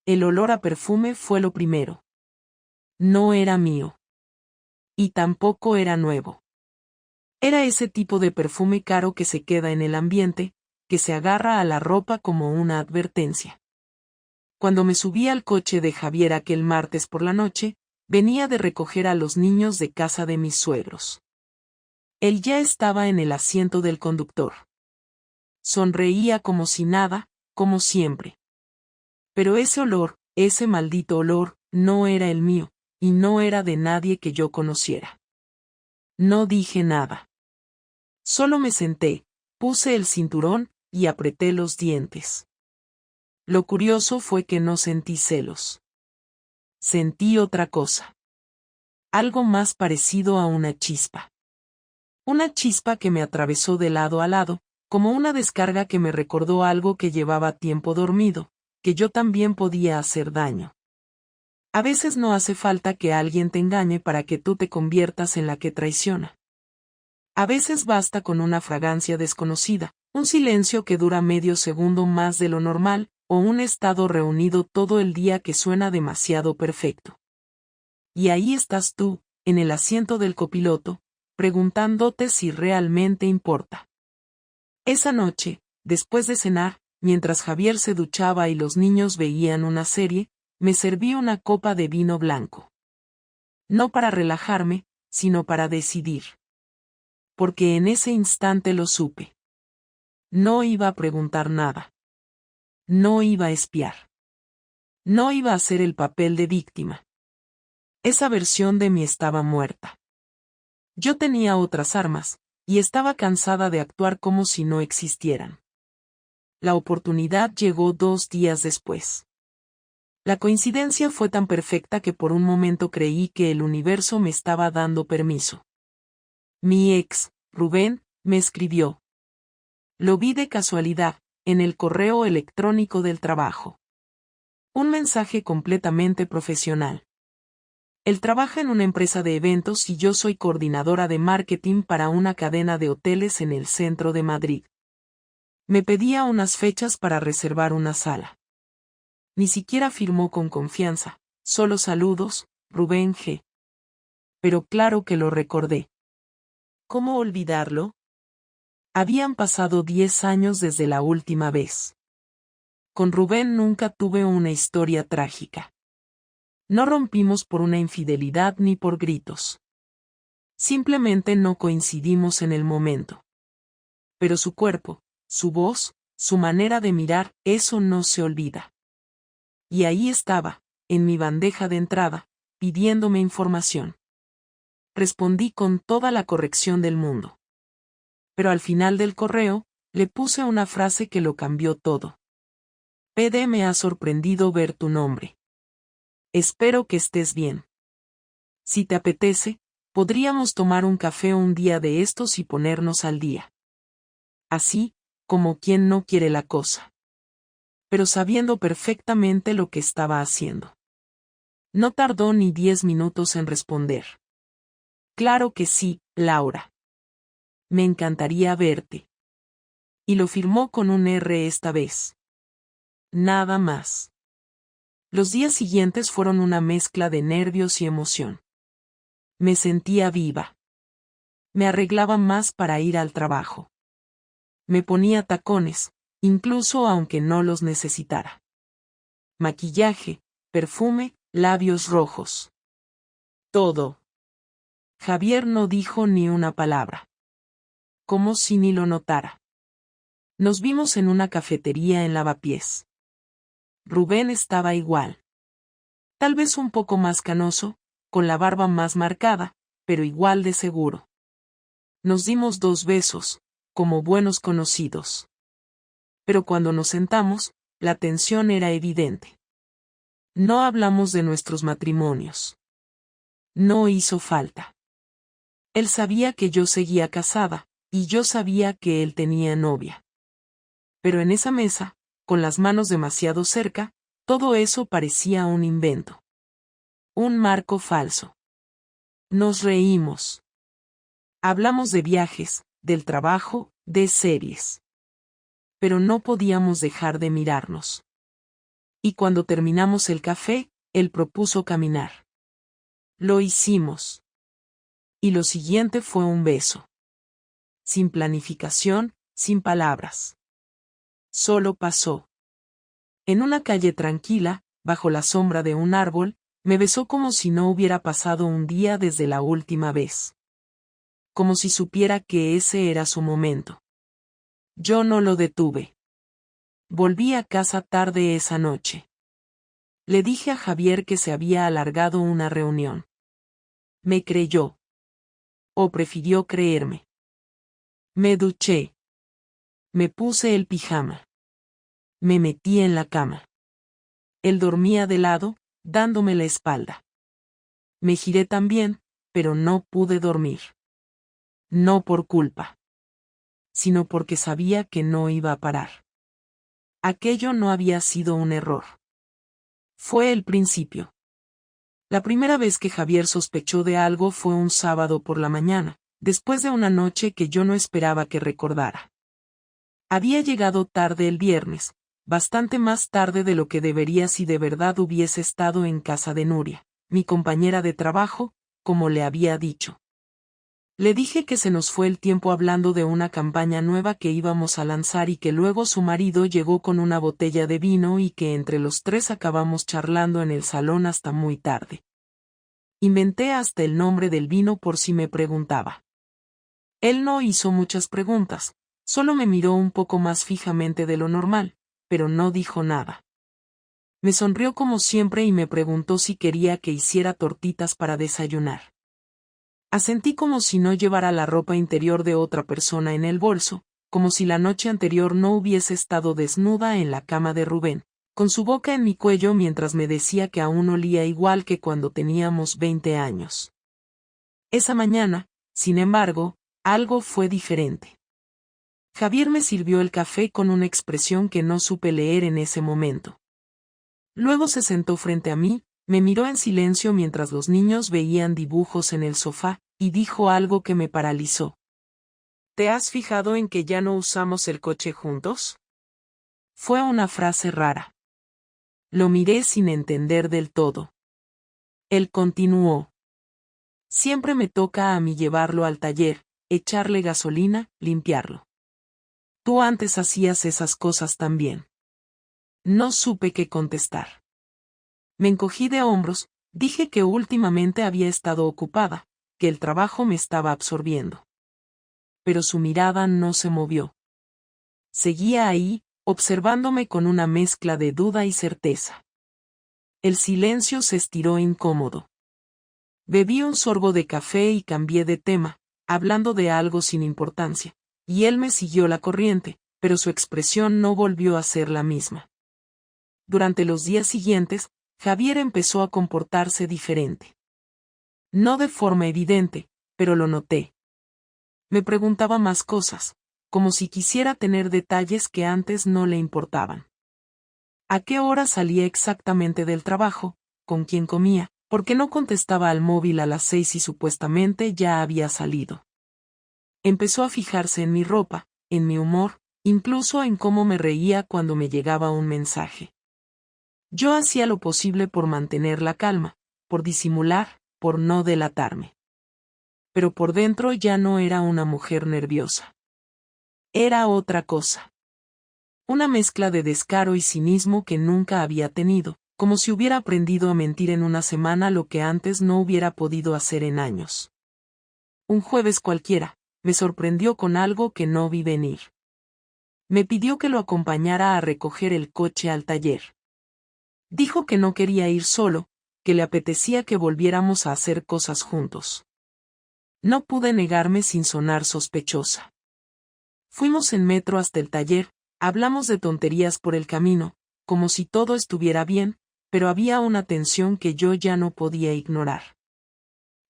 El olor a perfume fue lo primero. No era mío. Y tampoco era nuevo. Era ese tipo de perfume caro que se queda en el ambiente, que se agarra a la ropa como una advertencia. Cuando me subí al coche de Javier aquel martes por la noche, venía de recoger a los niños de casa de mis suegros. Él ya estaba en el asiento del conductor. Sonreía como si nada, como siempre. Pero ese olor, ese maldito olor, no era el mío, y no era de nadie que yo conociera. No dije nada. Solo me senté, puse el cinturón, y apreté los dientes. Lo curioso fue que no sentí celos. Sentí otra cosa. Algo más parecido a una chispa. Una chispa que me atravesó de lado a lado, como una descarga que me recordó algo que llevaba tiempo dormido, que yo también podía hacer daño. A veces no hace falta que alguien te engañe para que tú te conviertas en la que traiciona. A veces basta con una fragancia desconocida, un silencio que dura medio segundo más de lo normal, o un estado reunido todo el día que suena demasiado perfecto. Y ahí estás tú, en el asiento del copiloto, preguntándote si realmente importa. Esa noche, después de cenar, mientras Javier se duchaba y los niños veían una serie, me serví una copa de vino blanco. No para relajarme, sino para decidir. Porque en ese instante lo supe. No iba a preguntar nada. No iba a espiar. No iba a hacer el papel de víctima. Esa versión de mí estaba muerta. Yo tenía otras armas, y estaba cansada de actuar como si no existieran. La oportunidad llegó 2 días después. La coincidencia fue tan perfecta que por un momento creí que el universo me estaba dando permiso. Mi ex, Rubén, me escribió. Lo vi de casualidad, en el correo electrónico del trabajo. Un mensaje completamente profesional. Él trabaja en una empresa de eventos y yo soy coordinadora de marketing para una cadena de hoteles en el centro de Madrid. Me pedía unas fechas para reservar una sala. Ni siquiera firmó con confianza, solo saludos, Rubén G. Pero claro que lo recordé. ¿Cómo olvidarlo? Habían pasado 10 años desde la última vez. Con Rubén nunca tuve una historia trágica. No rompimos por una infidelidad ni por gritos. Simplemente no coincidimos en el momento. Pero su cuerpo, su voz, su manera de mirar, eso no se olvida. Y ahí estaba, en mi bandeja de entrada, pidiéndome información. Respondí con toda la corrección del mundo. Pero al final del correo, le puse una frase que lo cambió todo. PD, me ha sorprendido ver tu nombre. Espero que estés bien. Si te apetece, podríamos tomar un café un día de estos y ponernos al día. Así, como quien no quiere la cosa. Pero sabiendo perfectamente lo que estaba haciendo. No tardó ni 10 minutos en responder. Claro que sí, Laura. Me encantaría verte. Y lo firmó con un R esta vez. Nada más. Los días siguientes fueron una mezcla de nervios y emoción. Me sentía viva. Me arreglaba más para ir al trabajo. Me ponía tacones, incluso aunque no los necesitara. Maquillaje, perfume, labios rojos. Todo. Javier no dijo ni una palabra. Como si ni lo notara. Nos vimos en una cafetería en Lavapiés. Rubén estaba igual. Tal vez un poco más canoso, con la barba más marcada, pero igual de seguro. Nos dimos 2 besos, como buenos conocidos. Pero cuando nos sentamos, la tensión era evidente. No hablamos de nuestros matrimonios. No hizo falta. Él sabía que yo seguía casada, y yo sabía que él tenía novia. Pero en esa mesa, con las manos demasiado cerca, todo eso parecía un invento. Un marco falso. Nos reímos. Hablamos de viajes, del trabajo, de series. Pero no podíamos dejar de mirarnos. Y cuando terminamos el café, él propuso caminar. Lo hicimos. Y lo siguiente fue un beso. Sin planificación, sin palabras. Solo pasó. En una calle tranquila, bajo la sombra de un árbol, me besó como si no hubiera pasado un día desde la última vez. Como si supiera que ese era su momento. Yo no lo detuve. Volví a casa tarde esa noche. Le dije a Javier que se había alargado una reunión. Me creyó. O prefirió creerme. Me duché. Me puse el pijama. Me metí en la cama. Él dormía de lado, dándome la espalda. Me giré también, pero no pude dormir. No por culpa, sino porque sabía que no iba a parar. Aquello no había sido un error. Fue el principio. La primera vez que Javier sospechó de algo fue un sábado por la mañana, después de una noche que yo no esperaba que recordara. Había llegado tarde el viernes, bastante más tarde de lo que debería si de verdad hubiese estado en casa de Nuria, mi compañera de trabajo, como le había dicho. Le dije que se nos fue el tiempo hablando de una campaña nueva que íbamos a lanzar y que luego su marido llegó con una botella de vino y que entre los tres acabamos charlando en el salón hasta muy tarde. Inventé hasta el nombre del vino por si me preguntaba. Él no hizo muchas preguntas, solo me miró un poco más fijamente de lo normal, pero no dijo nada. Me sonrió como siempre y me preguntó si quería que hiciera tortitas para desayunar. Asentí como si no llevara la ropa interior de otra persona en el bolso, como si la noche anterior no hubiese estado desnuda en la cama de Rubén, con su boca en mi cuello mientras me decía que aún olía igual que cuando teníamos 20 años. Esa mañana, sin embargo, algo fue diferente. Javier me sirvió el café con una expresión que no supe leer en ese momento. Luego se sentó frente a mí, me miró en silencio mientras los niños veían dibujos en el sofá, y dijo algo que me paralizó. ¿Te has fijado en que ya no usamos el coche juntos? Fue una frase rara. Lo miré sin entender del todo. Él continuó. Siempre me toca a mí llevarlo al taller, echarle gasolina, limpiarlo. Tú antes hacías esas cosas también. No supe qué contestar. Me encogí de hombros, dije que últimamente había estado ocupada, que el trabajo me estaba absorbiendo. Pero su mirada no se movió. Seguía ahí, observándome con una mezcla de duda y certeza. El silencio se estiró incómodo. Bebí un sorbo de café y cambié de tema, hablando de algo sin importancia, y él me siguió la corriente, pero su expresión no volvió a ser la misma. Durante los días siguientes, Javier empezó a comportarse diferente. No de forma evidente, pero lo noté. Me preguntaba más cosas, como si quisiera tener detalles que antes no le importaban. ¿A qué hora salía exactamente del trabajo? ¿Con quién comía? ¿Por qué no contestaba al móvil a las 6 y supuestamente ya había salido? Empezó a fijarse en mi ropa, en mi humor, incluso en cómo me reía cuando me llegaba un mensaje. Yo hacía lo posible por mantener la calma, por disimular, por no delatarme. Pero por dentro ya no era una mujer nerviosa. Era otra cosa. Una mezcla de descaro y cinismo que nunca había tenido, como si hubiera aprendido a mentir en una semana lo que antes no hubiera podido hacer en años. Un jueves cualquiera, me sorprendió con algo que no vi venir. Me pidió que lo acompañara a recoger el coche al taller. Dijo que no quería ir solo, que le apetecía que volviéramos a hacer cosas juntos. No pude negarme sin sonar sospechosa. Fuimos en metro hasta el taller, hablamos de tonterías por el camino, como si todo estuviera bien, pero había una tensión que yo ya no podía ignorar.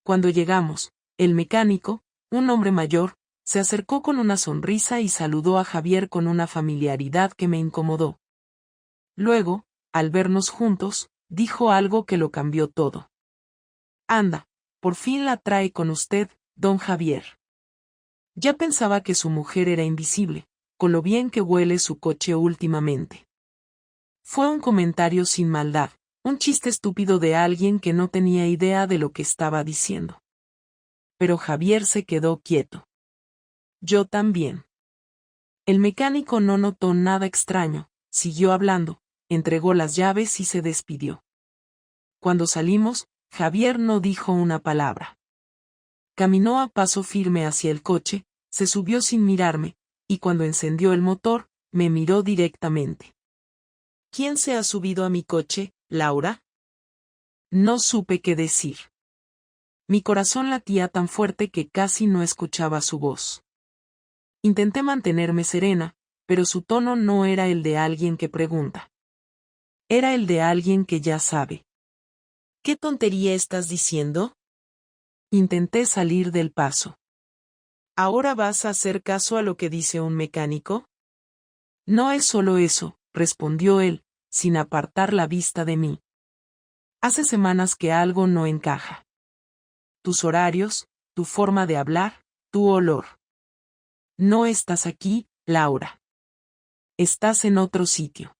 Cuando llegamos, el mecánico, un hombre mayor, se acercó con una sonrisa y saludó a Javier con una familiaridad que me incomodó. Luego, al vernos juntos, dijo algo que lo cambió todo. Anda, por fin la trae con usted, don Javier. Ya pensaba que su mujer era invisible, con lo bien que huele su coche últimamente. Fue un comentario sin maldad, un chiste estúpido de alguien que no tenía idea de lo que estaba diciendo. Pero Javier se quedó quieto. Yo también. El mecánico no notó nada extraño, siguió hablando, entregó las llaves y se despidió. Cuando salimos, Javier no dijo una palabra. Caminó a paso firme hacia el coche, se subió sin mirarme, y cuando encendió el motor, me miró directamente. ¿Quién se ha subido a mi coche, Laura? No supe qué decir. Mi corazón latía tan fuerte que casi no escuchaba su voz. Intenté mantenerme serena, pero su tono no era el de alguien que pregunta. Era el de alguien que ya sabe. ¿Qué tontería estás diciendo? Intenté salir del paso. ¿Ahora vas a hacer caso a lo que dice un mecánico? No es solo eso, respondió él, sin apartar la vista de mí. Hace semanas que algo no encaja. Tus horarios, tu forma de hablar, tu olor. No estás aquí, Laura. Estás en otro sitio.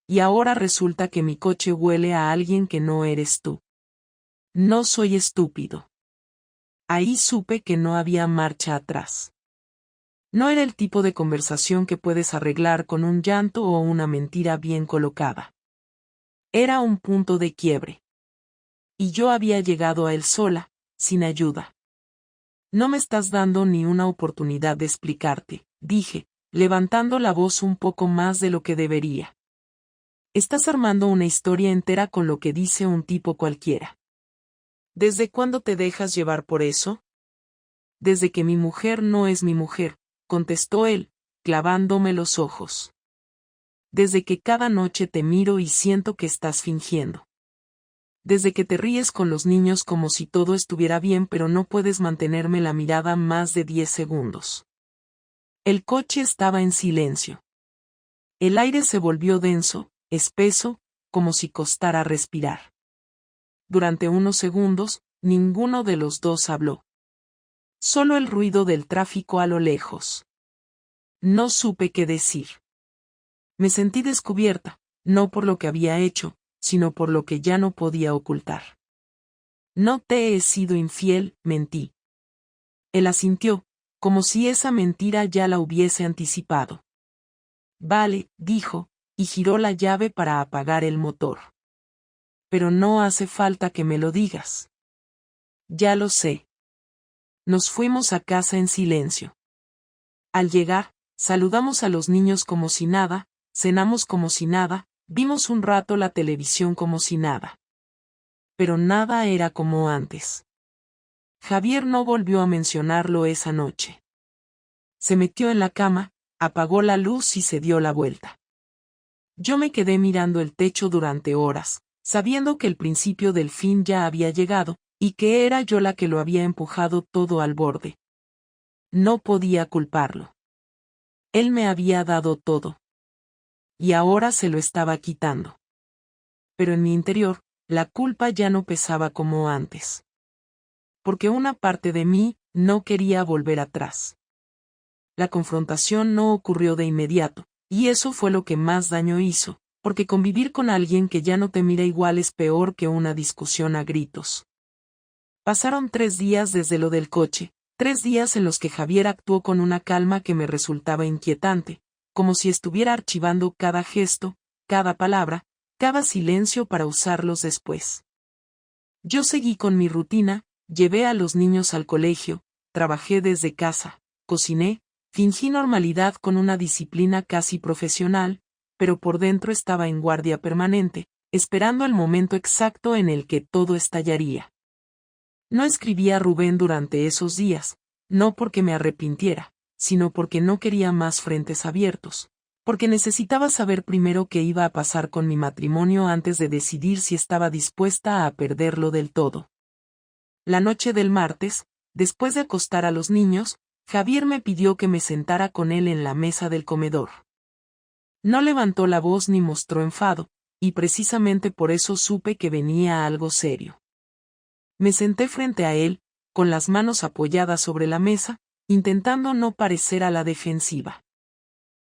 Y ahora resulta que mi coche huele a alguien que no eres tú. No soy estúpido. Ahí supe que no había marcha atrás. No era el tipo de conversación que puedes arreglar con un llanto o una mentira bien colocada. Era un punto de quiebre. Y yo había llegado a él sola, sin ayuda. No me estás dando ni una oportunidad de explicarte, dije, levantando la voz un poco más de lo que debería. Estás armando una historia entera con lo que dice un tipo cualquiera. ¿Desde cuándo te dejas llevar por eso? Desde que mi mujer no es mi mujer, contestó él, clavándome los ojos. Desde que cada noche te miro y siento que estás fingiendo. Desde que te ríes con los niños como si todo estuviera bien pero no puedes mantenerme la mirada más de 10 segundos. El coche estaba en silencio. El aire se volvió denso, espeso, como si costara respirar. Durante unos segundos, ninguno de los dos habló. Solo el ruido del tráfico a lo lejos. No supe qué decir. Me sentí descubierta, no por lo que había hecho, sino por lo que ya no podía ocultar. No te he sido infiel, mentí. Él asintió, como si esa mentira ya la hubiese anticipado. Vale, dijo, y giró la llave para apagar el motor. Pero no hace falta que me lo digas. Ya lo sé. Nos fuimos a casa en silencio. Al llegar, saludamos a los niños como si nada, cenamos como si nada, vimos un rato la televisión como si nada. Pero nada era como antes. Javier no volvió a mencionarlo esa noche. Se metió en la cama, apagó la luz y se dio la vuelta. Yo me quedé mirando el techo durante horas, sabiendo que el principio del fin ya había llegado, y que era yo la que lo había empujado todo al borde. No podía culparlo. Él me había dado todo. Y ahora se lo estaba quitando. Pero en mi interior, la culpa ya no pesaba como antes. Porque una parte de mí no quería volver atrás. La confrontación no ocurrió de inmediato, y eso fue lo que más daño hizo, porque convivir con alguien que ya no te mira igual es peor que una discusión a gritos. Pasaron 3 días desde lo del coche, 3 días en los que Javier actuó con una calma que me resultaba inquietante, como si estuviera archivando cada gesto, cada palabra, cada silencio para usarlos después. Yo seguí con mi rutina, llevé a los niños al colegio, trabajé desde casa, cociné, fingí normalidad con una disciplina casi profesional, pero por dentro estaba en guardia permanente, esperando el momento exacto en el que todo estallaría. No escribí a Rubén durante esos días, no porque me arrepintiera, sino porque no quería más frentes abiertos, porque necesitaba saber primero qué iba a pasar con mi matrimonio antes de decidir si estaba dispuesta a perderlo del todo. La noche del martes, después de acostar a los niños, Javier me pidió que me sentara con él en la mesa del comedor. No levantó la voz ni mostró enfado, y precisamente por eso supe que venía algo serio. Me senté frente a él, con las manos apoyadas sobre la mesa, intentando no parecer a la defensiva.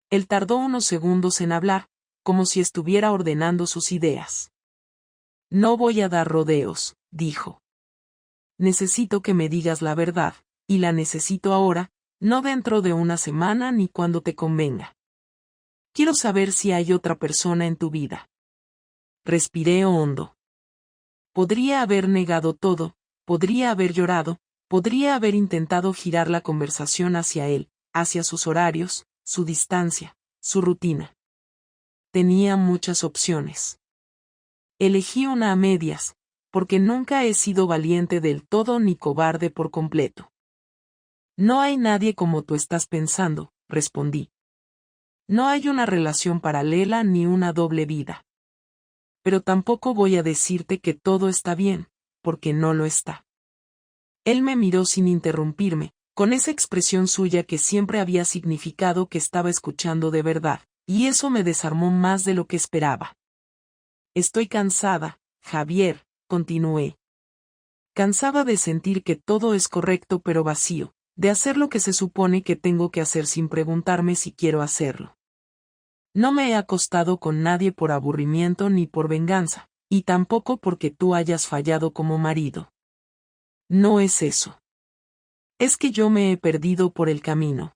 Él tardó unos segundos en hablar, como si estuviera ordenando sus ideas. No voy a dar rodeos, dijo. Necesito que me digas la verdad, y la necesito ahora, no dentro de una semana ni cuando te convenga. Quiero saber si hay otra persona en tu vida. Respiré hondo. Podría haber negado todo, podría haber llorado, podría haber intentado girar la conversación hacia él, hacia sus horarios, su distancia, su rutina. Tenía muchas opciones. Elegí una a medias, porque nunca he sido valiente del todo ni cobarde por completo. No hay nadie como tú estás pensando, respondí. No hay una relación paralela ni una doble vida. Pero tampoco voy a decirte que todo está bien, porque no lo está. Él me miró sin interrumpirme, con esa expresión suya que siempre había significado que estaba escuchando de verdad, y eso me desarmó más de lo que esperaba. Estoy cansada, Javier, continué. Cansada de sentir que todo es correcto pero vacío, de hacer lo que se supone que tengo que hacer sin preguntarme si quiero hacerlo. No me he acostado con nadie por aburrimiento ni por venganza, y tampoco porque tú hayas fallado como marido. No es eso. Es que yo me he perdido por el camino.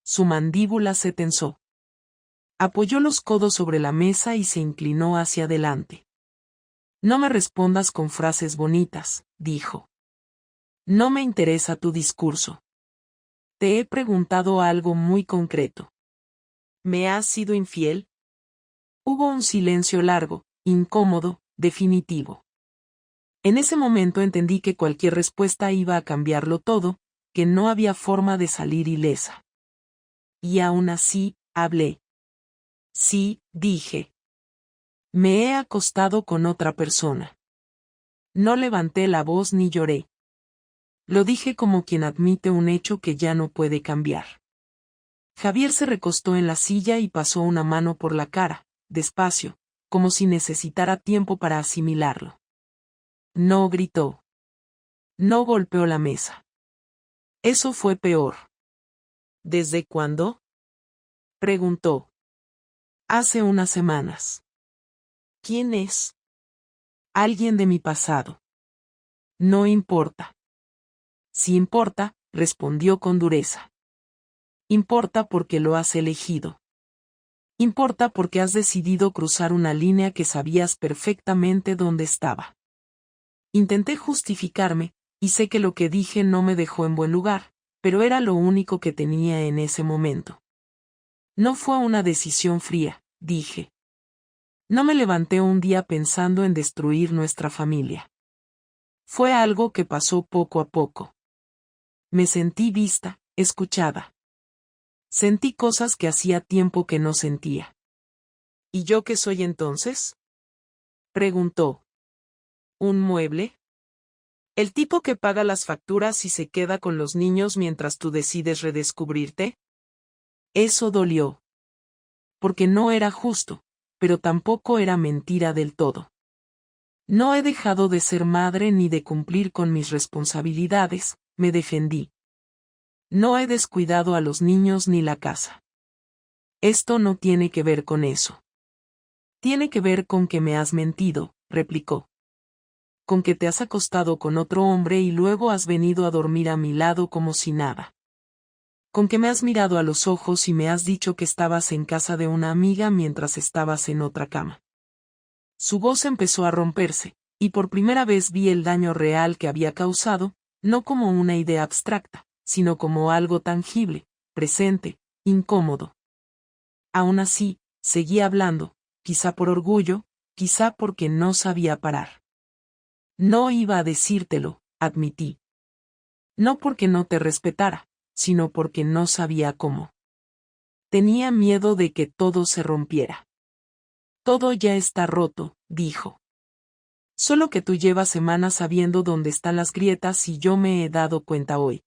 Su mandíbula se tensó. Apoyó los codos sobre la mesa y se inclinó hacia adelante. No me respondas con frases bonitas, dijo. No me interesa tu discurso. Te he preguntado algo muy concreto. ¿Me has sido infiel? Hubo un silencio largo, incómodo, definitivo. En ese momento entendí que cualquier respuesta iba a cambiarlo todo, que no había forma de salir ilesa. Y aún así, hablé. Sí, dije. Me he acostado con otra persona. No levanté la voz ni lloré. Lo dije como quien admite un hecho que ya no puede cambiar. Javier se recostó en la silla y pasó una mano por la cara, despacio, como si necesitara tiempo para asimilarlo. No gritó. No golpeó la mesa. Eso fue peor. ¿Desde cuándo? Preguntó. Hace unas semanas. ¿Quién es? Alguien de mi pasado. No importa. Sí importa, respondió con dureza. Importa porque lo has elegido. Importa porque has decidido cruzar una línea que sabías perfectamente dónde estaba. Intenté justificarme, y sé que lo que dije no me dejó en buen lugar, pero era lo único que tenía en ese momento. No fue una decisión fría, dije. No me levanté un día pensando en destruir nuestra familia. Fue algo que pasó poco a poco. Me sentí vista, escuchada. Sentí cosas que hacía tiempo que no sentía. ¿Y yo qué soy entonces? Preguntó. ¿Un mueble? ¿El tipo que paga las facturas y se queda con los niños mientras tú decides redescubrirte? Eso dolió. Porque no era justo, pero tampoco era mentira del todo. No he dejado de ser madre ni de cumplir con mis responsabilidades, me defendí. No he descuidado a los niños ni la casa. Esto no tiene que ver con eso. Tiene que ver con que me has mentido, replicó. Con que te has acostado con otro hombre y luego has venido a dormir a mi lado como si nada. Con que me has mirado a los ojos y me has dicho que estabas en casa de una amiga mientras estabas en otra cama. Su voz empezó a romperse, y por primera vez vi el daño real que había causado, no como una idea abstracta, sino como algo tangible, presente, incómodo. Aún así, seguí hablando, quizá por orgullo, quizá porque no sabía parar. No iba a decírtelo, admití. No porque no te respetara, sino porque no sabía cómo. Tenía miedo de que todo se rompiera. Todo ya está roto, dijo. Solo que tú llevas semanas sabiendo dónde están las grietas y yo me he dado cuenta hoy.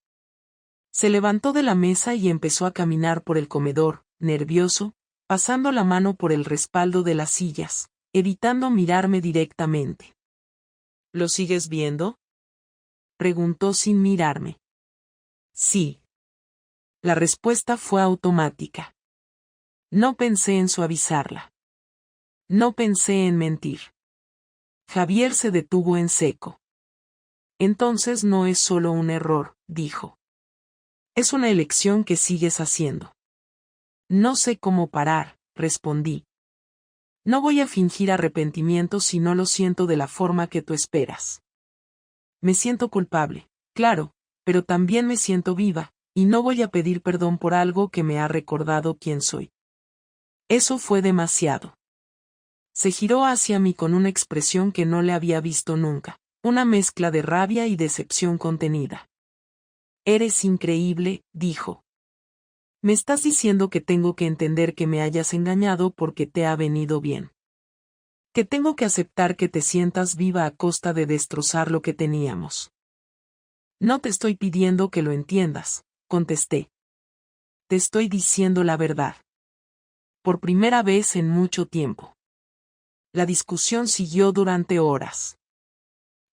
Se levantó de la mesa y empezó a caminar por el comedor, nervioso, pasando la mano por el respaldo de las sillas, evitando mirarme directamente. ¿Lo sigues viendo? Preguntó sin mirarme. Sí. La respuesta fue automática. No pensé en suavizarla. No pensé en mentir. Javier se detuvo en seco. Entonces no es solo un error, dijo. Es una elección que sigues haciendo. No sé cómo parar, respondí. No voy a fingir arrepentimiento si no lo siento de la forma que tú esperas. Me siento culpable, claro, pero también me siento viva, y no voy a pedir perdón por algo que me ha recordado quién soy. Eso fue demasiado. Se giró hacia mí con una expresión que no le había visto nunca, una mezcla de rabia y decepción contenida. Eres increíble, dijo. Me estás diciendo que tengo que entender que me hayas engañado porque te ha venido bien. Que tengo que aceptar que te sientas viva a costa de destrozar lo que teníamos. No te estoy pidiendo que lo entiendas, contesté. Te estoy diciendo la verdad. Por primera vez en mucho tiempo. La discusión siguió durante horas.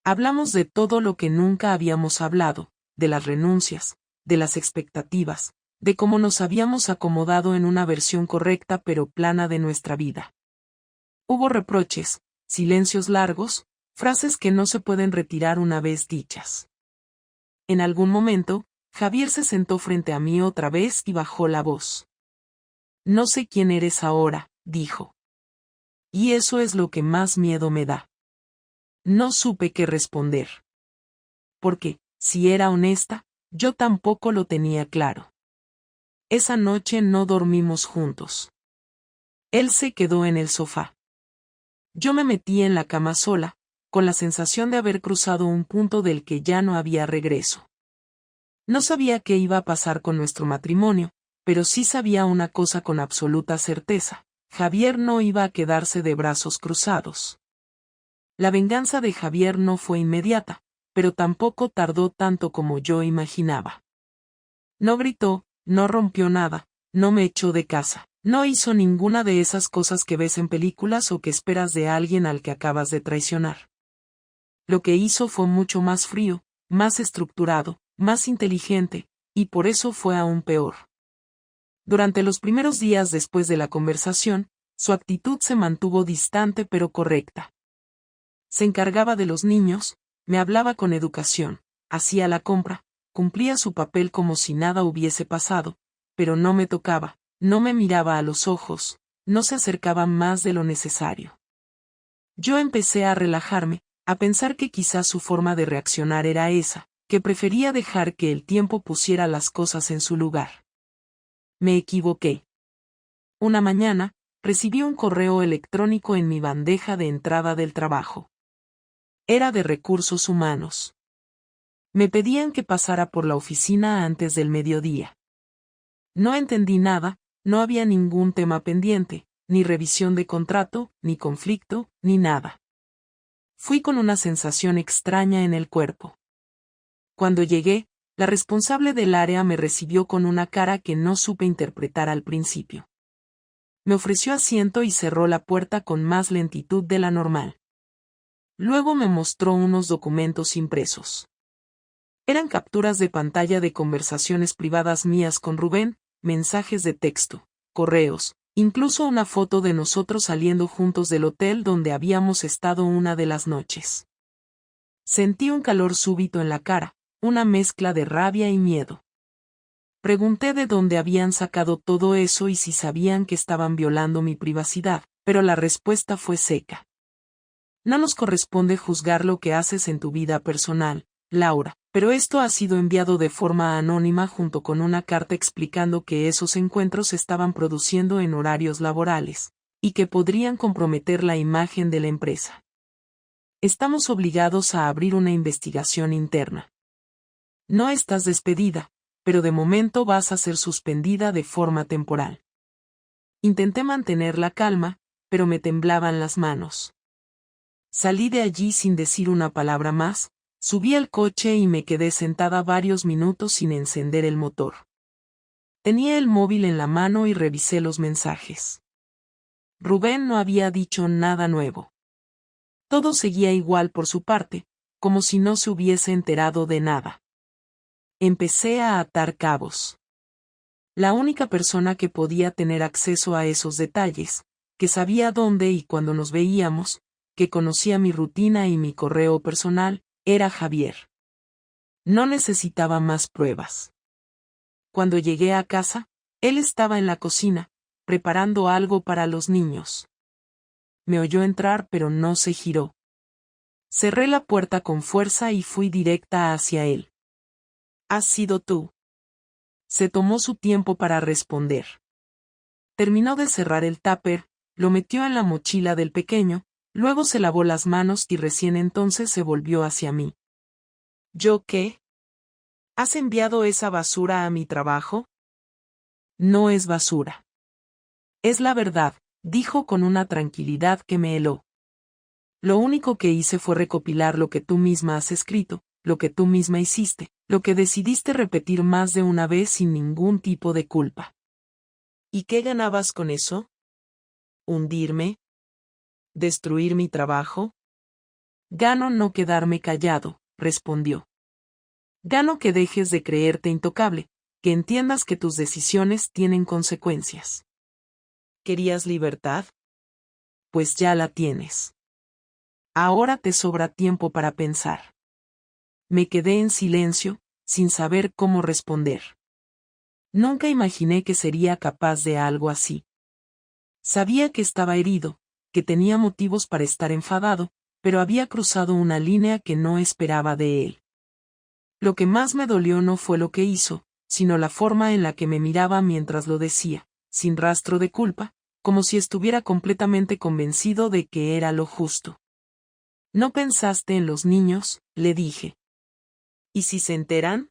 Hablamos de todo lo que nunca habíamos hablado, de las renuncias, de las expectativas, de cómo nos habíamos acomodado en una versión correcta pero plana de nuestra vida. Hubo reproches, silencios largos, frases que no se pueden retirar una vez dichas. En algún momento, Javier se sentó frente a mí otra vez y bajó la voz. No sé quién eres ahora, dijo. Y eso es lo que más miedo me da. No supe qué responder. Porque, si era honesta, yo tampoco lo tenía claro. Esa noche no dormimos juntos. Él se quedó en el sofá. Yo me metí en la cama sola, con la sensación de haber cruzado un punto del que ya no había regreso. No sabía qué iba a pasar con nuestro matrimonio, pero sí sabía una cosa con absoluta certeza: Javier no iba a quedarse de brazos cruzados. La venganza de Javier no fue inmediata, pero tampoco tardó tanto como yo imaginaba. No gritó, no rompió nada, no me echó de casa, no hizo ninguna de esas cosas que ves en películas o que esperas de alguien al que acabas de traicionar. Lo que hizo fue mucho más frío, más estructurado, más inteligente, y por eso fue aún peor. Durante los primeros días después de la conversación, su actitud se mantuvo distante pero correcta. Se encargaba de los niños, me hablaba con educación, hacía la compra, cumplía su papel como si nada hubiese pasado, pero no me tocaba, no me miraba a los ojos, no se acercaba más de lo necesario. Yo empecé a relajarme, a pensar que quizás su forma de reaccionar era esa, que prefería dejar que el tiempo pusiera las cosas en su lugar. Me equivoqué. Una mañana, recibí un correo electrónico en mi bandeja de entrada del trabajo. Era de recursos humanos. Me pedían que pasara por la oficina antes del mediodía. No entendí nada, no había ningún tema pendiente, ni revisión de contrato, ni conflicto, ni nada. Fui con una sensación extraña en el cuerpo. Cuando llegué, la responsable del área me recibió con una cara que no supe interpretar al principio. Me ofreció asiento y cerró la puerta con más lentitud de la normal. Luego me mostró unos documentos impresos. Eran capturas de pantalla de conversaciones privadas mías con Rubén, mensajes de texto, correos, incluso una foto de nosotros saliendo juntos del hotel donde habíamos estado una de las noches. Sentí un calor súbito en la cara, una mezcla de rabia y miedo. Pregunté de dónde habían sacado todo eso y si sabían que estaban violando mi privacidad, pero la respuesta fue seca. No nos corresponde juzgar lo que haces en tu vida personal, Laura, pero esto ha sido enviado de forma anónima junto con una carta explicando que esos encuentros se estaban produciendo en horarios laborales, y que podrían comprometer la imagen de la empresa. Estamos obligados a abrir una investigación interna. No estás despedida, pero de momento vas a ser suspendida de forma temporal. Intenté mantener la calma, pero me temblaban las manos. Salí de allí sin decir una palabra más, subí al coche y me quedé sentada varios minutos sin encender el motor. Tenía el móvil en la mano y revisé los mensajes. Rubén no había dicho nada nuevo. Todo seguía igual por su parte, como si no se hubiese enterado de nada. Empecé a atar cabos. La única persona que podía tener acceso a esos detalles, que sabía dónde y cuándo nos veíamos, que conocía mi rutina y mi correo personal, era Javier. No necesitaba más pruebas. Cuando llegué a casa, él estaba en la cocina, preparando algo para los niños. Me oyó entrar pero no se giró. Cerré la puerta con fuerza y fui directa hacia él. ¿Has sido tú? Se tomó su tiempo para responder. Terminó de cerrar el tupper, lo metió en la mochila del pequeño, luego se lavó las manos y recién entonces se volvió hacia mí. ¿Yo qué? ¿Has enviado esa basura a mi trabajo? No es basura. Es la verdad, dijo con una tranquilidad que me heló. Lo único que hice fue recopilar lo que tú misma has escrito, lo que tú misma hiciste, lo que decidiste repetir más de una vez sin ningún tipo de culpa. ¿Y qué ganabas con eso? ¿Hundirme? ¿Destruir mi trabajo? Gano no quedarme callado, respondió. Gano que dejes de creerte intocable, que entiendas que tus decisiones tienen consecuencias. ¿Querías libertad? Pues ya la tienes. Ahora te sobra tiempo para pensar. Me quedé en silencio, sin saber cómo responder. Nunca imaginé que sería capaz de algo así. Sabía que estaba herido, que tenía motivos para estar enfadado, pero había cruzado una línea que no esperaba de él. Lo que más me dolió no fue lo que hizo, sino la forma en la que me miraba mientras lo decía, sin rastro de culpa, como si estuviera completamente convencido de que era lo justo. ¿No pensaste en los niños?, le dije. ¿Y si se enteran?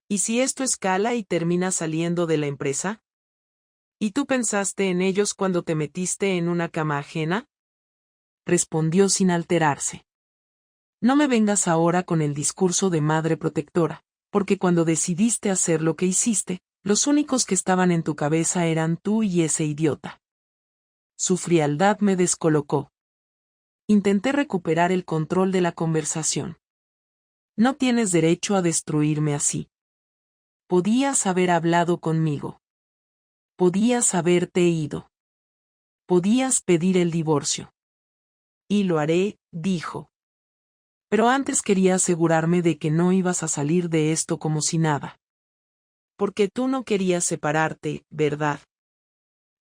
¿Y si esto escala y termina saliendo de la empresa? ¿Y tú pensaste en ellos cuando te metiste en una cama ajena? Respondió sin alterarse. No me vengas ahora con el discurso de madre protectora, porque cuando decidiste hacer lo que hiciste, los únicos que estaban en tu cabeza eran tú y ese idiota. Su frialdad me descolocó. Intenté recuperar el control de la conversación. No tienes derecho a destruirme así. Podías haber hablado conmigo. Podías haberte ido. Podías pedir el divorcio. Y lo haré, dijo. Pero antes quería asegurarme de que no ibas a salir de esto como si nada. Porque tú no querías separarte, ¿verdad?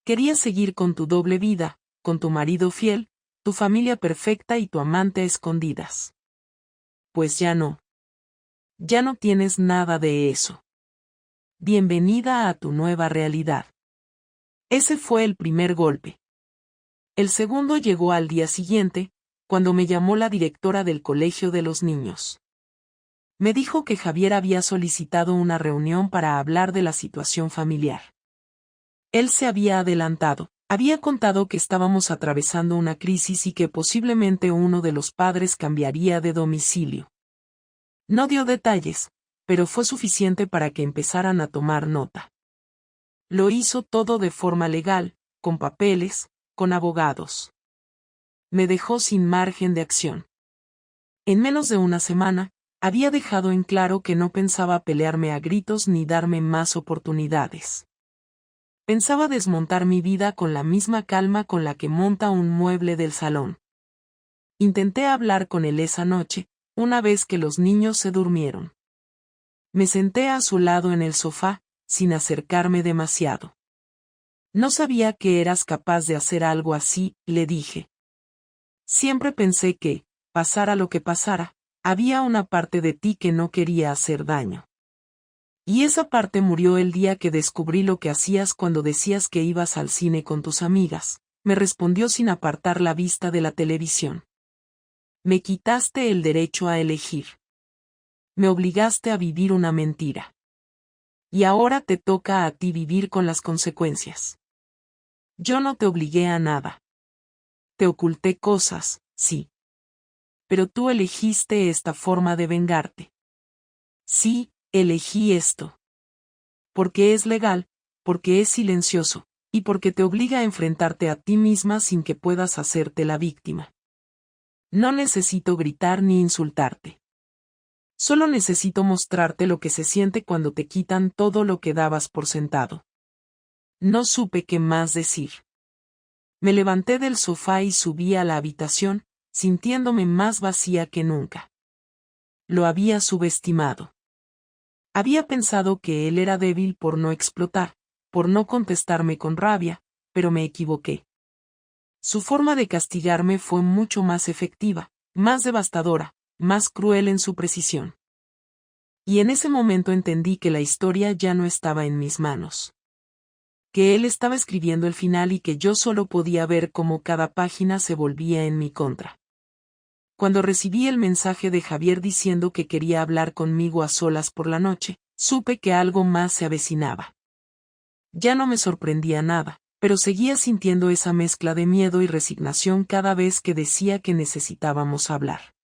Querías seguir con tu doble vida, con tu marido fiel, tu familia perfecta y tu amante a escondidas. Pues ya no. Ya no tienes nada de eso. Bienvenida a tu nueva realidad. Ese fue el primer golpe. El segundo llegó al día siguiente, cuando me llamó la directora del colegio de los niños. Me dijo que Javier había solicitado una reunión para hablar de la situación familiar. Él se había adelantado, había contado que estábamos atravesando una crisis y que posiblemente uno de los padres cambiaría de domicilio. No dio detalles, pero fue suficiente para que empezaran a tomar nota. Lo hizo todo de forma legal, con papeles, con abogados. Me dejó sin margen de acción. En menos de una semana, había dejado en claro que no pensaba pelearme a gritos ni darme más oportunidades. Pensaba desmontar mi vida con la misma calma con la que monta un mueble del salón. Intenté hablar con él esa noche, una vez que los niños se durmieron. Me senté a su lado en el sofá, sin acercarme demasiado. No sabía que eras capaz de hacer algo así, le dije. Siempre pensé que, pasara lo que pasara, había una parte de ti que no quería hacer daño. Y esa parte murió el día que descubrí lo que hacías cuando decías que ibas al cine con tus amigas, me respondió sin apartar la vista de la televisión. Me quitaste el derecho a elegir. Me obligaste a vivir una mentira. Y ahora te toca a ti vivir con las consecuencias. Yo no te obligué a nada. Te oculté cosas, sí. Pero tú elegiste esta forma de vengarte. Sí, elegí esto. Porque es legal, porque es silencioso, y porque te obliga a enfrentarte a ti misma sin que puedas hacerte la víctima. No necesito gritar ni insultarte. Solo necesito mostrarte lo que se siente cuando te quitan todo lo que dabas por sentado. No supe qué más decir. Me levanté del sofá y subí a la habitación, sintiéndome más vacía que nunca. Lo había subestimado. Había pensado que él era débil por no explotar, por no contestarme con rabia, pero me equivoqué. Su forma de castigarme fue mucho más efectiva, más devastadora, más cruel en su precisión. Y en ese momento entendí que la historia ya no estaba en mis manos. Que él estaba escribiendo el final y que yo solo podía ver cómo cada página se volvía en mi contra. Cuando recibí el mensaje de Javier diciendo que quería hablar conmigo a solas por la noche, supe que algo más se avecinaba. Ya no me sorprendía nada, pero seguía sintiendo esa mezcla de miedo y resignación cada vez que decía que necesitábamos hablar.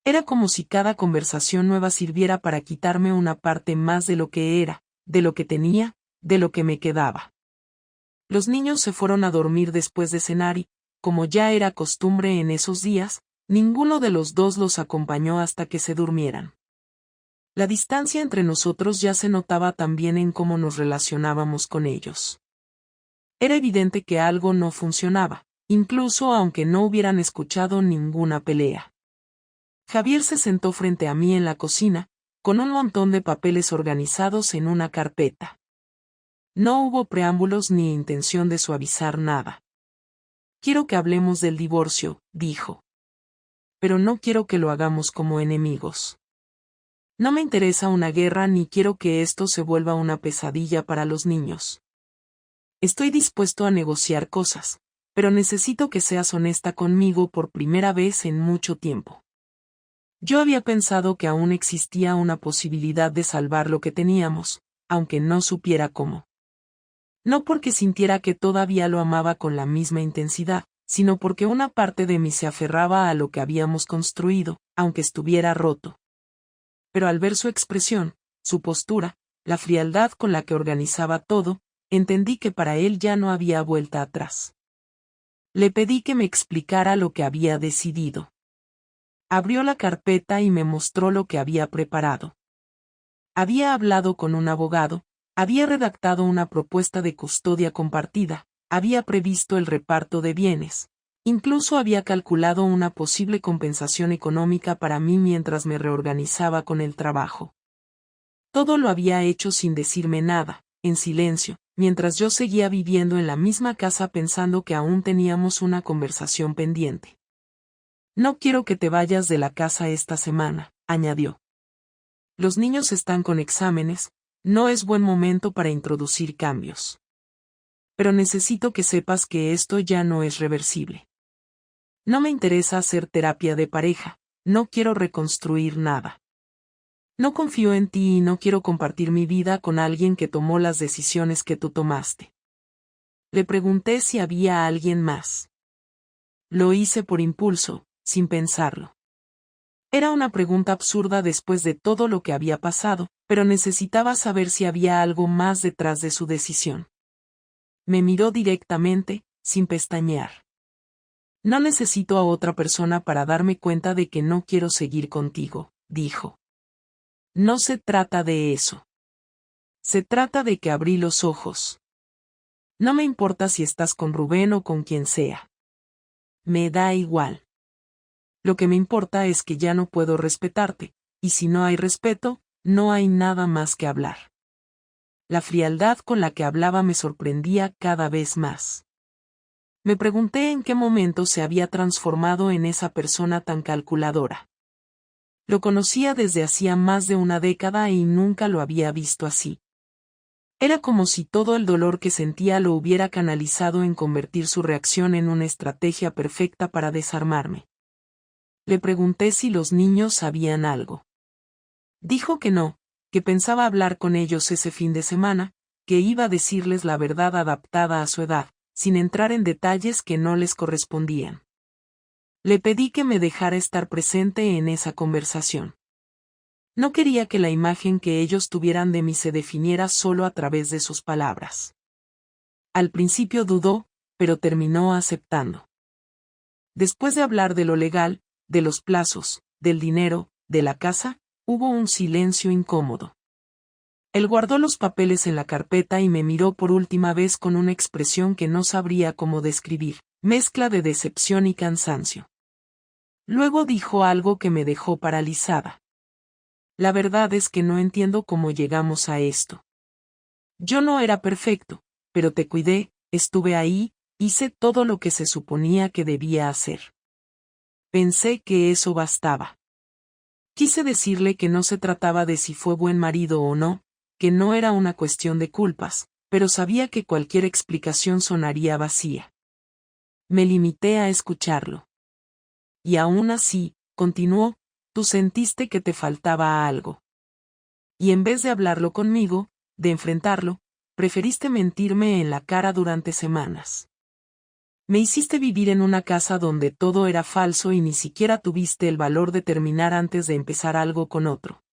Era como si cada conversación nueva sirviera para quitarme una parte más de lo que era, de lo que tenía, de lo que me quedaba. Los niños se fueron a dormir después de cenar y, como ya era costumbre en esos días, ninguno de los dos los acompañó hasta que se durmieran. La distancia entre nosotros ya se notaba también en cómo nos relacionábamos con ellos. Era evidente que algo no funcionaba, incluso aunque no hubieran escuchado ninguna pelea. Javier se sentó frente a mí en la cocina, con un montón de papeles organizados en una carpeta. No hubo preámbulos ni intención de suavizar nada. Quiero que hablemos del divorcio, dijo. Pero no quiero que lo hagamos como enemigos. No me interesa una guerra ni quiero que esto se vuelva una pesadilla para los niños. Estoy dispuesto a negociar cosas, pero necesito que seas honesta conmigo por primera vez en mucho tiempo. Yo había pensado que aún existía una posibilidad de salvar lo que teníamos, aunque no supiera cómo. No porque sintiera que todavía lo amaba con la misma intensidad, sino porque una parte de mí se aferraba a lo que habíamos construido, aunque estuviera roto. Pero al ver su expresión, su postura, la frialdad con la que organizaba todo, entendí que para él ya no había vuelta atrás. Le pedí que me explicara lo que había decidido. Abrió la carpeta y me mostró lo que había preparado. Había hablado con un abogado, había redactado una propuesta de custodia compartida, había previsto el reparto de bienes, incluso había calculado una posible compensación económica para mí mientras me reorganizaba con el trabajo. Todo lo había hecho sin decirme nada, en silencio, mientras yo seguía viviendo en la misma casa pensando que aún teníamos una conversación pendiente. No quiero que te vayas de la casa esta semana, añadió. Los niños están con exámenes, no es buen momento para introducir cambios. Pero necesito que sepas que esto ya no es reversible. No me interesa hacer terapia de pareja, no quiero reconstruir nada. No confío en ti y no quiero compartir mi vida con alguien que tomó las decisiones que tú tomaste. Le pregunté si había alguien más. Lo hice por impulso, sin pensarlo. Era una pregunta absurda después de todo lo que había pasado, pero necesitaba saber si había algo más detrás de su decisión. Me miró directamente, sin pestañear. No necesito a otra persona para darme cuenta de que no quiero seguir contigo, dijo. No se trata de eso. Se trata de que abrí los ojos. No me importa si estás con Rubén o con quien sea. Me da igual. Lo que me importa es que ya no puedo respetarte, y si no hay respeto, no hay nada más que hablar. La frialdad con la que hablaba me sorprendía cada vez más. Me pregunté en qué momento se había transformado en esa persona tan calculadora. Lo conocía desde hacía más de una década y nunca lo había visto así. Era como si todo el dolor que sentía lo hubiera canalizado en convertir su reacción en una estrategia perfecta para desarmarme. Le pregunté si los niños sabían algo. Dijo que no, que pensaba hablar con ellos ese fin de semana, que iba a decirles la verdad adaptada a su edad, sin entrar en detalles que no les correspondían. Le pedí que me dejara estar presente en esa conversación. No quería que la imagen que ellos tuvieran de mí se definiera solo a través de sus palabras. Al principio dudó, pero terminó aceptando. Después de hablar de lo legal, de los plazos, del dinero, de la casa, hubo un silencio incómodo. Él guardó los papeles en la carpeta y me miró por última vez con una expresión que no sabría cómo describir, mezcla de decepción y cansancio. Luego dijo algo que me dejó paralizada. La verdad es que no entiendo cómo llegamos a esto. Yo no era perfecto, pero te cuidé, estuve ahí, hice todo lo que se suponía que debía hacer. Pensé que eso bastaba. Quise decirle que no se trataba de si fue buen marido o no, que no era una cuestión de culpas, pero sabía que cualquier explicación sonaría vacía. Me limité a escucharlo. Y aún así, continuó, tú sentiste que te faltaba algo. Y en vez de hablarlo conmigo, de enfrentarlo, preferiste mentirme en la cara durante semanas. Me hiciste vivir en una casa donde todo era falso y ni siquiera tuviste el valor de terminar antes de empezar algo con otro.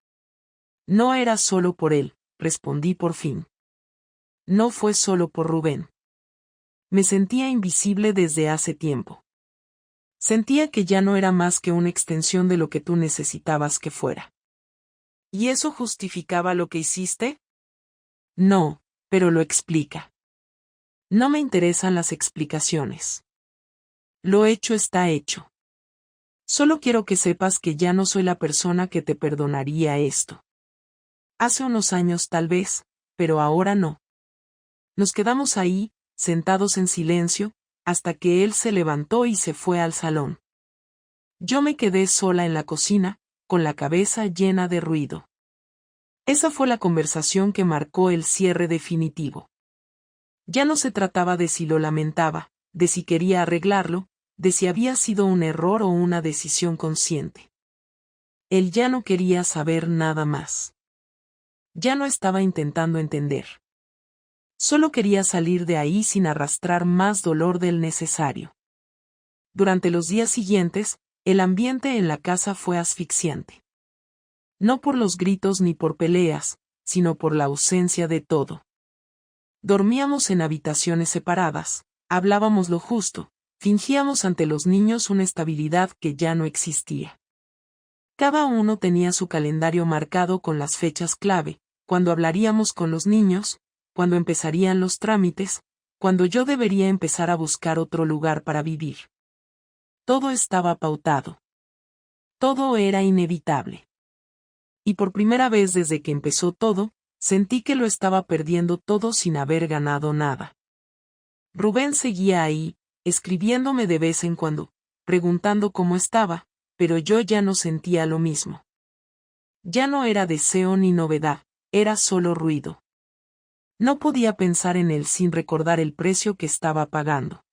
No era solo por él, respondí por fin. No fue solo por Rubén. Me sentía invisible desde hace tiempo. Sentía que ya no era más que una extensión de lo que tú necesitabas que fuera. ¿Y eso justificaba lo que hiciste? No, pero lo explica. No me interesan las explicaciones. Lo hecho está hecho. Solo quiero que sepas que ya no soy la persona que te perdonaría esto. Hace unos años tal vez, pero ahora no. Nos quedamos ahí, sentados en silencio, hasta que él se levantó y se fue al salón. Yo me quedé sola en la cocina, con la cabeza llena de ruido. Esa fue la conversación que marcó el cierre definitivo. Ya no se trataba de si lo lamentaba, de si quería arreglarlo, de si había sido un error o una decisión consciente. Él ya no quería saber nada más. Ya no estaba intentando entender. Solo quería salir de ahí sin arrastrar más dolor del necesario. Durante los días siguientes, el ambiente en la casa fue asfixiante. No por los gritos ni por peleas, sino por la ausencia de todo. Dormíamos en habitaciones separadas, hablábamos lo justo, fingíamos ante los niños una estabilidad que ya no existía. Cada uno tenía su calendario marcado con las fechas clave, cuando hablaríamos con los niños, cuando empezarían los trámites, cuando yo debería empezar a buscar otro lugar para vivir. Todo estaba pautado. Todo era inevitable. Y por primera vez desde que empezó todo, sentí que lo estaba perdiendo todo sin haber ganado nada. Rubén seguía ahí, escribiéndome de vez en cuando, preguntando cómo estaba, pero yo ya no sentía lo mismo. Ya no era deseo ni novedad, era solo ruido. No podía pensar en él sin recordar el precio que estaba pagando.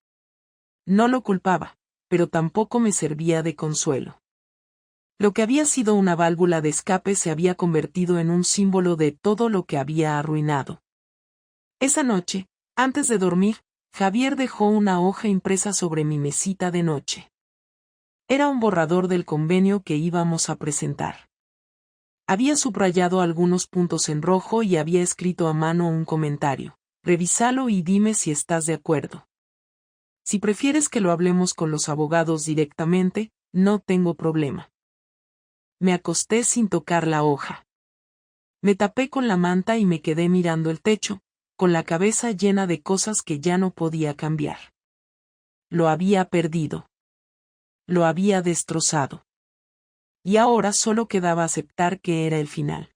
No lo culpaba, pero tampoco me servía de consuelo. Lo que había sido una válvula de escape se había convertido en un símbolo de todo lo que había arruinado. Esa noche, antes de dormir, Javier dejó una hoja impresa sobre mi mesita de noche. Era un borrador del convenio que íbamos a presentar. Había subrayado algunos puntos en rojo y había escrito a mano un comentario. Revísalo y dime si estás de acuerdo. Si prefieres que lo hablemos con los abogados directamente, no tengo problema. Me acosté sin tocar la hoja. Me tapé con la manta y me quedé mirando el techo, con la cabeza llena de cosas que ya no podía cambiar. Lo había perdido. Lo había destrozado. Y ahora solo quedaba aceptar que era el final.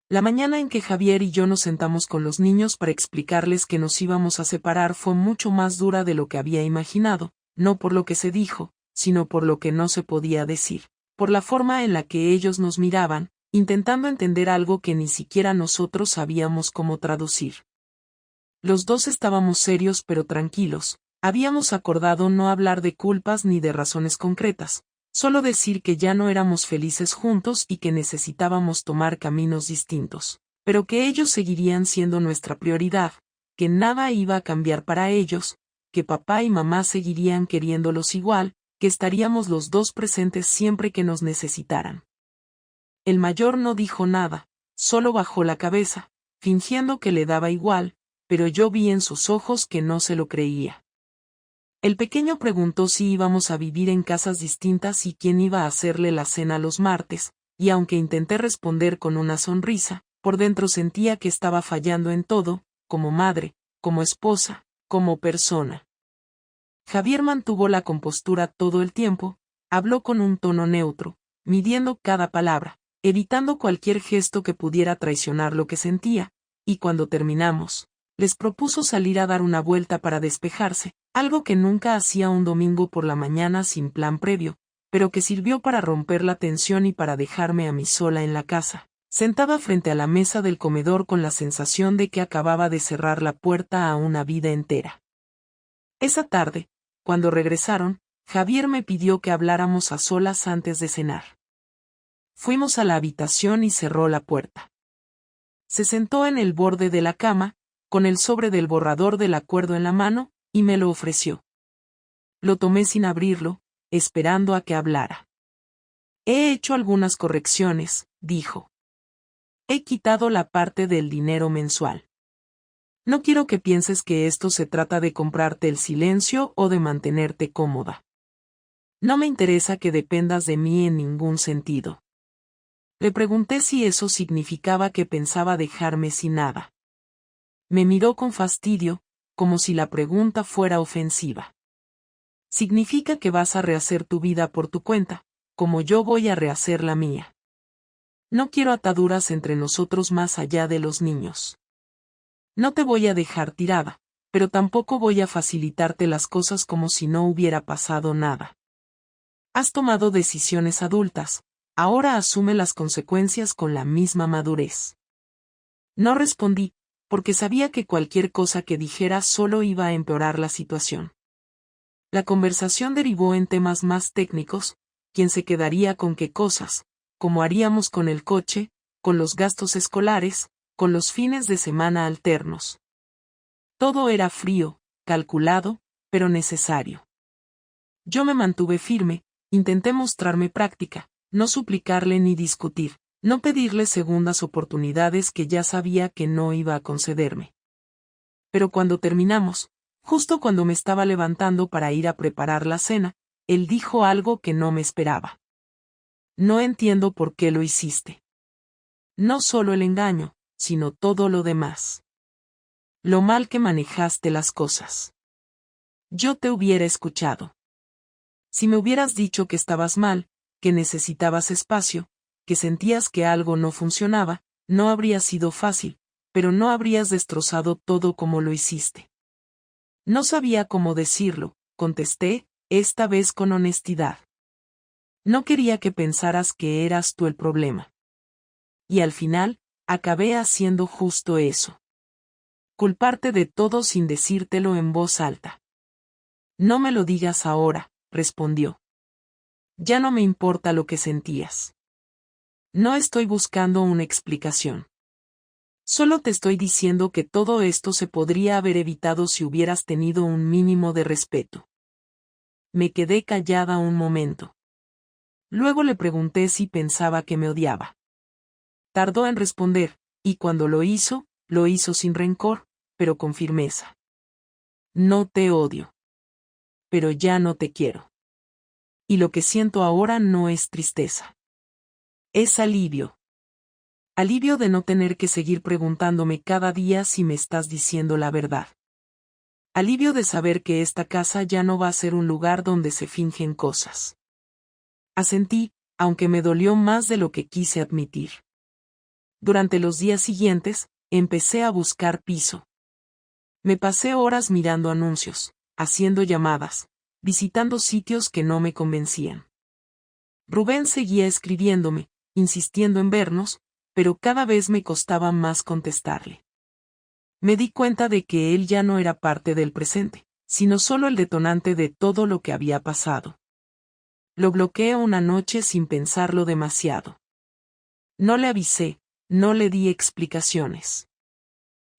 La mañana en que Javier y yo nos sentamos con los niños para explicarles que nos íbamos a separar fue mucho más dura de lo que había imaginado, no por lo que se dijo, sino por lo que no se podía decir. Por la forma en la que ellos nos miraban, intentando entender algo que ni siquiera nosotros sabíamos cómo traducir. Los dos estábamos serios pero tranquilos, habíamos acordado no hablar de culpas ni de razones concretas, solo decir que ya no éramos felices juntos y que necesitábamos tomar caminos distintos, pero que ellos seguirían siendo nuestra prioridad, que nada iba a cambiar para ellos, que papá y mamá seguirían queriéndolos igual, que estaríamos los dos presentes siempre que nos necesitaran. El mayor no dijo nada, solo bajó la cabeza, fingiendo que le daba igual, pero yo vi en sus ojos que no se lo creía. El pequeño preguntó si íbamos a vivir en casas distintas y quién iba a hacerle la cena los martes, y aunque intenté responder con una sonrisa, Por dentro sentía que estaba fallando en todo, como madre, como esposa, como persona. Javier mantuvo la compostura todo el tiempo, habló con un tono neutro, midiendo cada palabra, evitando cualquier gesto que pudiera traicionar lo que sentía, y cuando terminamos, les propuso salir a dar una vuelta para despejarse, algo que nunca hacía un domingo por la mañana sin plan previo, pero que sirvió para romper la tensión y para dejarme a mí sola en la casa, sentada frente a la mesa del comedor con la sensación de que acababa de cerrar la puerta a una vida entera. Esa tarde, cuando regresaron, Javier me pidió que habláramos a solas antes de cenar. Fuimos a la habitación y cerró la puerta. Se sentó en el borde de la cama, con el sobre del borrador del acuerdo en la mano, y me lo ofreció. Lo tomé sin abrirlo, esperando a que hablara. He hecho algunas correcciones, dijo. He quitado la parte del dinero mensual. No quiero que pienses que esto se trata de comprarte el silencio o de mantenerte cómoda. No me interesa que dependas de mí en ningún sentido. Le pregunté si eso significaba que pensaba dejarme sin nada. Me miró con fastidio, como si la pregunta fuera ofensiva. Significa que vas a rehacer tu vida por tu cuenta, como yo voy a rehacer la mía. No quiero ataduras entre nosotros más allá de los niños. No te voy a dejar tirada, pero tampoco voy a facilitarte las cosas como si no hubiera pasado nada. Has tomado decisiones adultas, ahora asume las consecuencias con la misma madurez. No respondí, porque sabía que cualquier cosa que dijera solo iba a empeorar la situación. La conversación derivó en temas más técnicos, quién se quedaría con qué cosas, cómo haríamos con el coche, con los gastos escolares, con los fines de semana alternos. Todo era frío, calculado, pero necesario. Yo me mantuve firme, intenté mostrarme práctica, no suplicarle ni discutir, no pedirle segundas oportunidades que ya sabía que no iba a concederme. Pero cuando terminamos, justo cuando me estaba levantando para ir a preparar la cena, él dijo algo que no me esperaba. No entiendo por qué lo hiciste. No solo el engaño, sino todo lo demás. Lo mal que manejaste las cosas. Yo te hubiera escuchado. Si me hubieras dicho que estabas mal, que necesitabas espacio, que sentías que algo no funcionaba, no habría sido fácil, pero no habrías destrozado todo como lo hiciste. No sabía cómo decirlo, contesté, esta vez con honestidad. No quería que pensaras que eras tú el problema. Y al final, acabé haciendo justo eso. Culparte de todo sin decírtelo en voz alta. No me lo digas ahora, respondió. Ya no me importa lo que sentías. No estoy buscando una explicación. Solo te estoy diciendo que todo esto se podría haber evitado si hubieras tenido un mínimo de respeto. Me quedé callada un momento. Luego le pregunté si pensaba que me odiaba. Tardó en responder, y cuando lo hizo sin rencor, pero con firmeza. No te odio. Pero ya no te quiero. Y lo que siento ahora no es tristeza. Es alivio. Alivio de no tener que seguir preguntándome cada día si me estás diciendo la verdad. Alivio de saber que esta casa ya no va a ser un lugar donde se fingen cosas. Asentí, aunque me dolió más de lo que quise admitir. Durante los días siguientes, empecé a buscar piso. Me pasé horas mirando anuncios, haciendo llamadas, visitando sitios que no me convencían. Rubén seguía escribiéndome, insistiendo en vernos, pero cada vez me costaba más contestarle. Me di cuenta de que él ya no era parte del presente, sino solo el detonante de todo lo que había pasado. Lo bloqueé una noche sin pensarlo demasiado. No le avisé, no le di explicaciones.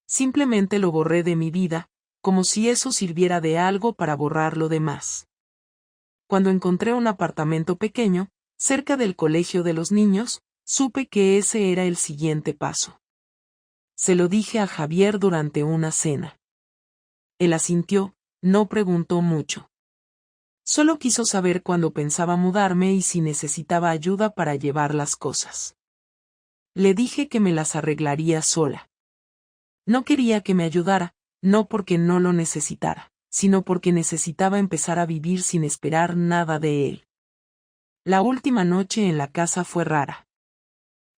Simplemente lo borré de mi vida, como si eso sirviera de algo para borrar lo demás. Cuando encontré un apartamento pequeño, cerca del colegio de los niños, supe que ese era el siguiente paso. Se lo dije a Javier durante una cena. Él asintió, no preguntó mucho. Solo quiso saber cuándo pensaba mudarme y si necesitaba ayuda para llevar las cosas. Le dije que me las arreglaría sola. No quería que me ayudara, no porque no lo necesitara, sino porque necesitaba empezar a vivir sin esperar nada de él. La última noche en la casa fue rara.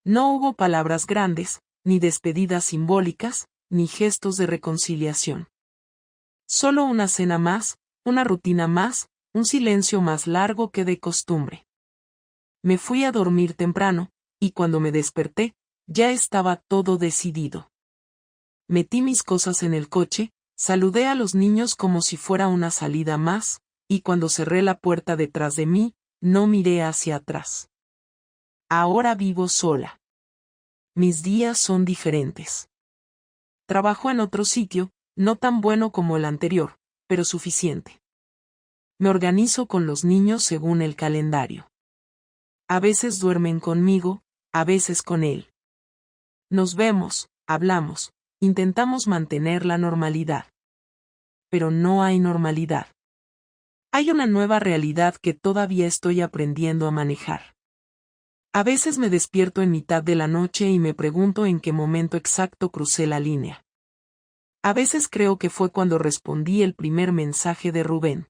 No hubo palabras grandes, ni despedidas simbólicas, ni gestos de reconciliación. Solo una cena más, una rutina más, un silencio más largo que de costumbre. Me fui a dormir temprano, y cuando me desperté, ya estaba todo decidido. Metí mis cosas en el coche, saludé a los niños como si fuera una salida más, y cuando cerré la puerta detrás de mí, no miré hacia atrás. Ahora vivo sola. Mis días son diferentes. Trabajo en otro sitio, no tan bueno como el anterior, pero suficiente. Me organizo con los niños según el calendario. A veces duermen conmigo, a veces con él. Nos vemos, hablamos, intentamos mantener la normalidad. Pero no hay normalidad. Hay una nueva realidad que todavía estoy aprendiendo a manejar. A veces me despierto en mitad de la noche y me pregunto en qué momento exacto crucé la línea. A veces creo que fue cuando respondí el primer mensaje de Rubén.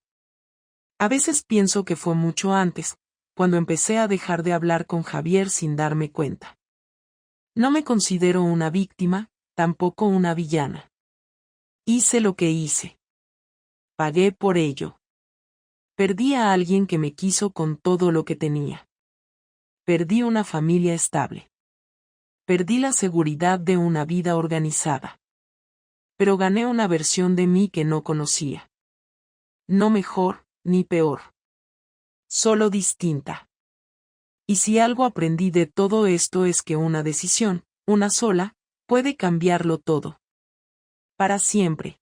A veces pienso que fue mucho antes, cuando empecé a dejar de hablar con Javier sin darme cuenta. No me considero una víctima, tampoco una villana. Hice lo que hice. Pagué por ello. Perdí a alguien que me quiso con todo lo que tenía. Perdí una familia estable. Perdí la seguridad de una vida organizada. Pero gané una versión de mí que no conocía. No mejor, ni peor. Solo distinta. Y si algo aprendí de todo esto es que una decisión, una sola, puede cambiarlo todo. Para siempre.